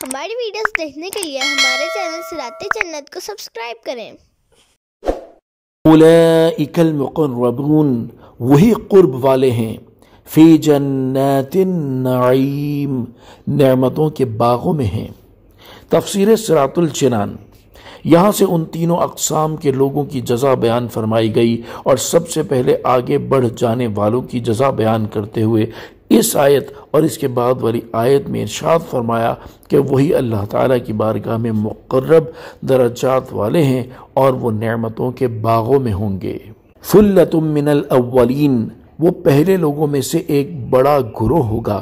ہماری ویڈیوز دیکھنے کے لیے ہمارے چینل صراط جنت کو سبسکرائب کریں۔ اولئک المقربون، وہی قرب والے ہیں، فی جنات النعیم، نعمتوں کے باغوں میں ہیں۔ تفسیر صراط الجنان، یہاں سے ان تینوں اقسام کے لوگوں کی جزا بیان فرمائی گئی، اور سب سے پہلے آگے بڑھ جانے والوں کی جزا بیان کرتے ہوئے اس آیت اور اس کے بعد والی آیت میں ارشاد فرمایا کہ وہی اللہ تعالیٰ کی بارگاہ میں مقرب درجات والے ہیں اور وہ نعمتوں کے باغوں میں ہوں گے۔ ثلۃ من الاولین، وہ پہلے لوگوں میں سے ایک بڑا گروہ ہوگا،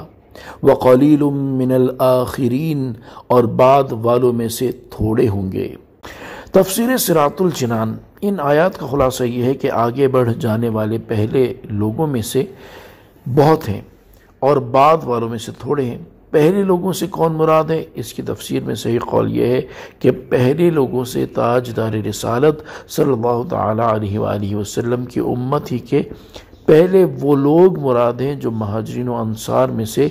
وقلیل من الآخرین، اور بعد والوں میں سے تھوڑے ہوں گے۔ تفسیر صراط الجنان، ان آیات کا خلاصہ یہ ہے کہ آگے بڑھ جانے والے پہلے لوگوں میں سے بہت ہیں اور بعد والوں میں سے تھوڑے ہیں۔ پہلے لوگوں سے کون مراد ہے؟ اس کی تفسیر میں صحیح قول یہ ہے کہ پہلے لوگوں سے تاجدار رسالت صلی اللہ تعالی علیہ وآلہ وسلم کی امت ہی کے پہلے وہ لوگ مراد ہیں جو مہاجرین و انصار میں سے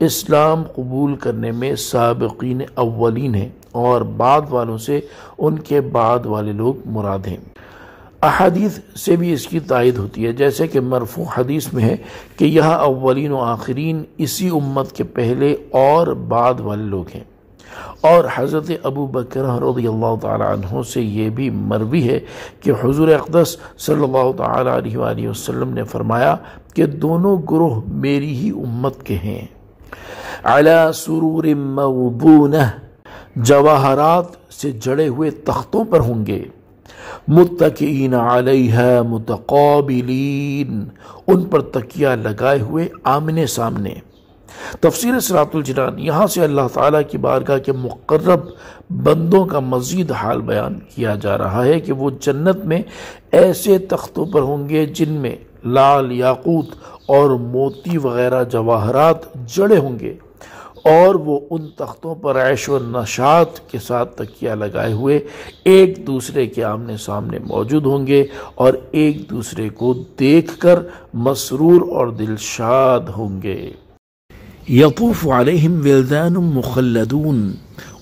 اسلام قبول کرنے میں سابقین اولین ہیں، اور بعد والوں سے ان کے بعد والے لوگ مراد ہیں۔ احادیث سے بھی اس کی تائید ہوتی ہے، جیسے کہ مرفوع حدیث میں ہے کہ یہاں اولین و آخرین اسی امت کے پہلے اور بعد والے لوگ ہیں۔ اور حضرت ابو بکر رضی اللہ تعالی عنہ سے یہ بھی مروی ہے کہ حضور اقدس صلی اللہ تعالی علیہ وآلہ وسلم نے فرمایا کہ دونوں گروہ میری ہی امت کے ہیں۔ علی سرور موضونہ، جواہرات سے جڑے ہوئے تختوں پر ہوں گے، متکئین علیہا متقابلین، ان پر تکیہ لگائے ہوئے آمنے سامنے۔ تفسیر صراط الجنان، یہاں سے اللہ تعالیٰ کی بارگاہ کے مقرب بندوں کا مزید حال بیان کیا جا رہا ہے کہ وہ جنت میں ایسے تختوں پر ہوں گے جن میں لال، یاقوت اور موتی وغیرہ جواہرات جڑے ہوں گے، اور وہ ان تختوں پر عیش و نشاط کے ساتھ تکیہ لگائے ہوئے ایک دوسرے کے آمنے سامنے موجود ہوں گے، اور ایک دوسرے کو دیکھ کر مسرور اور دلشاد ہوں گے۔ یطوف علیہم ولدان مخلدون،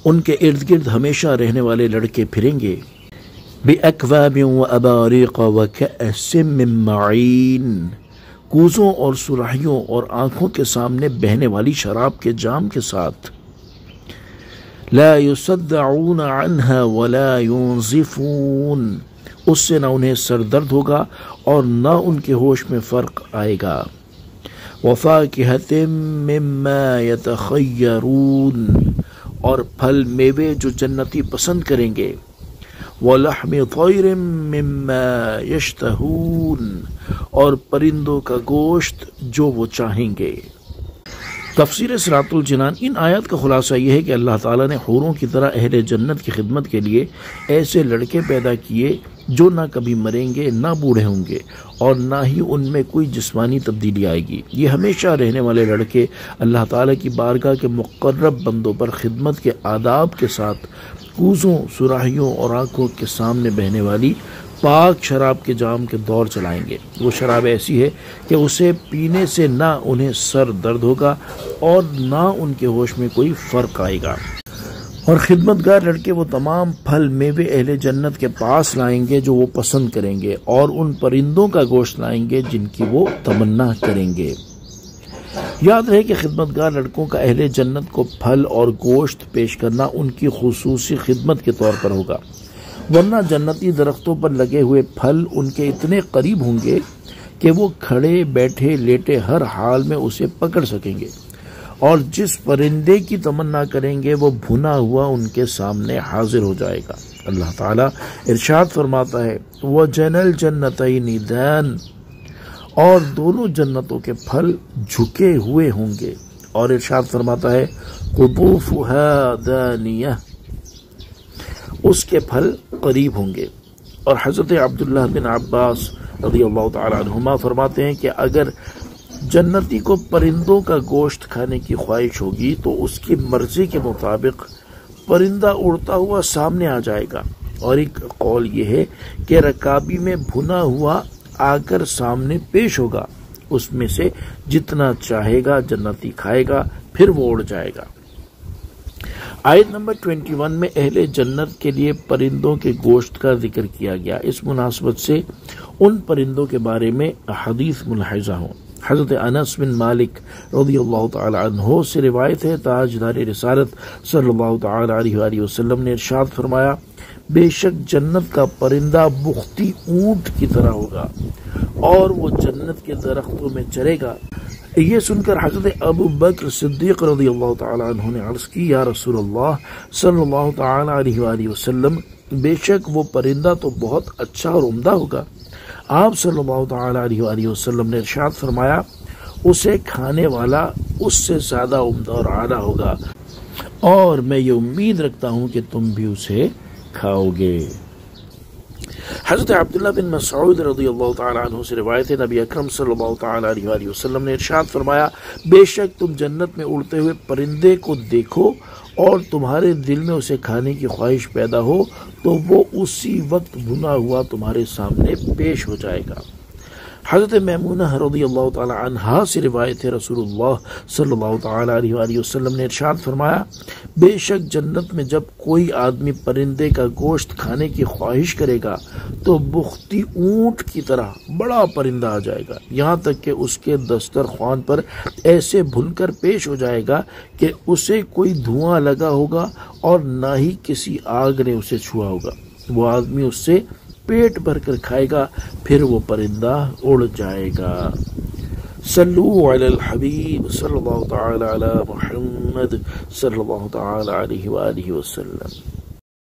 ان کے ارد گرد ہمیشہ رہنے والے لڑکے پھریں گے، بأکواب واباریق وکأس من معین، کوزوں اور سراہیوں اور آنکھوں کے سامنے بہنے والی شراب کے جام کے ساتھ، لا یصدعون عنہا ولا ینزفون، اس سے نہ انہیں سر درد ہوگا اور نہ ان کے ہوش میں فرق آئے گا۔ وفاکہۃ مما یتخیرون، اور پھل میوے جو جنتی پسند کریں گے، وَلَحْمِ طَيْرٍ مِّمَّا يَشْتَهُونَ، اور پرندوں کا گوشت جو وہ چاہیں گے۔ تفسیر صراط الجنان، ان آیات کا خلاصہ یہ ہے کہ اللہ تعالیٰ نے حوروں کی طرح اہل جنت کی خدمت کے لیے ایسے لڑکے پیدا کیے جو نہ کبھی مریں گے، نہ بوڑھے ہوں گے، اور نہ ہی ان میں کوئی جسمانی تبدیلی آئے گی۔ یہ ہمیشہ رہنے والے لڑکے اللہ تعالیٰ کی بارگاہ کے مقرب بندوں پر خدمت کے آداب کے ساتھ کوزوں، سراہیوں اور آنکھوں کے سامنے بہنے والی پاک شراب کے جام کے دور چلائیں گے۔ وہ شراب ایسی ہے کہ اسے پینے سے نہ انہیں سر درد ہوگا اور نہ ان کے ہوش میں کوئی فرق آئے گا۔ اور خدمتگار لڑکے وہ تمام پھل میوے اہل جنت کے پاس لائیں گے جو وہ پسند کریں گے، اور ان پرندوں کا گوشت لائیں گے جن کی وہ تمنا کریں گے۔ یاد رہے کہ خدمتگار لڑکوں کا اہل جنت کو پھل اور گوشت پیش کرنا ان کی خصوصی خدمت کے طور پر ہوگا، ورنہ جنتی درختوں پر لگے ہوئے پھل ان کے اتنے قریب ہوں گے کہ وہ کھڑے بیٹھے لیٹے ہر حال میں اسے پکڑ سکیں گے، اور جس پرندے کی تمنا کریں گے وہ بھنا ہوا ان کے سامنے حاضر ہو جائے گا۔ اللہ تعالیٰ ارشاد فرماتا ہے وَجَنَى الْجَنَّتَيْنِ دَانٍ، اور دونوں جنتوں کے پھل جھکے ہوئے ہوں گے، اور ارشاد فرماتا ہے قُطُوفُهَا دَانِيَةٌ، اس کے پھل قریب ہوں گے۔ اور حضرت عبداللہ بن عباس رضی اللہ تعالی عنہما فرماتے ہیں کہ اگر جنتی کو پرندوں کا گوشت کھانے کی خواہش ہوگی تو اس کی مرضی کے مطابق پرندہ اڑتا ہوا سامنے آ جائے گا، اور ایک قول یہ ہے کہ رکابی میں بھنا ہوا آ کر سامنے پیش ہوگا، اس میں سے جتنا چاہے گا جنتی کھائے گا، پھر وہ اڑ جائے گا۔ آیت نمبر 21 میں اہل جنت کے لیے پرندوں کے گوشت کا ذکر کیا گیا۔ اس مناسبت سے ان پرندوں کے بارے میں حدیث ملاحظہ ہوں۔ حضرت انس بن مالک رضی اللہ تعالی عنہ سے روایت ہے، تاجدار رسالت صلی اللہ تعالی علیہ وآلہ وسلم نے ارشاد فرمایا، بے شک جنت کا پرندہ بختی اونٹ کی طرح ہوگا اور وہ جنت کے درختوں میں چرے گا۔ یہ سن کر حضرت ابو بکر صدیق رضی اللہ تعالی عنہ نے عرض کی، یا رسول اللہ صلی اللہ تعالی علیہ وآلہ وسلم، بے شک وہ پرندہ تو بہت اچھا اور عمدہ ہوگا۔ آپ صلی اللہ تعالی علیہ وآلہ وسلم نے ارشاد فرمایا، اسے کھانے والا اس سے زیادہ عمدہ اور اعلیٰ ہوگا، اور میں یہ امید رکھتا ہوں کہ تم بھی اسے کھاؤ گے۔ حضرت عبداللہ بن مسعود رضی اللہ تعالی عنہ سے روایت ہے، نبی اکرم صلی اللہ تعالی علیہ وآلہ وسلم نے ارشاد فرمایا، بے شک تم جنت میں اڑتے ہوئے پرندے کو دیکھو اور تمہارے دل میں اسے کھانے کی خواہش پیدا ہو تو وہ اسی وقت بھنا ہوا تمہارے سامنے پیش ہو جائے گا۔ حضرت میمونہ رضی اللہ تعالی عنہا سے روایت ہے، رسول اللہ صلی اللہ تعالی علیہ وآلہ وسلم نے ارشاد فرمایا، بے شک جنت میں جب کوئی آدمی پرندے کا گوشت کھانے کی خواہش کرے گا تو بختی اونٹ کی طرح بڑا پرندہ آ جائے گا، یہاں تک کہ اس کے دسترخوان پر ایسے بھن کر پیش ہو جائے گا کہ اسے کوئی دھواں لگا ہوگا اور نہ ہی کسی آگ نے اسے چھوا ہوگا۔ وہ آدمی اس سے پیٹ بھر کر کھائے گا، پھر وہ پرندہ اڑ جائے گا۔ صلو علی الحبیب صلی اللہ تعالی علی محمد صلی اللہ تعالی علیہ وآلہ وسلم۔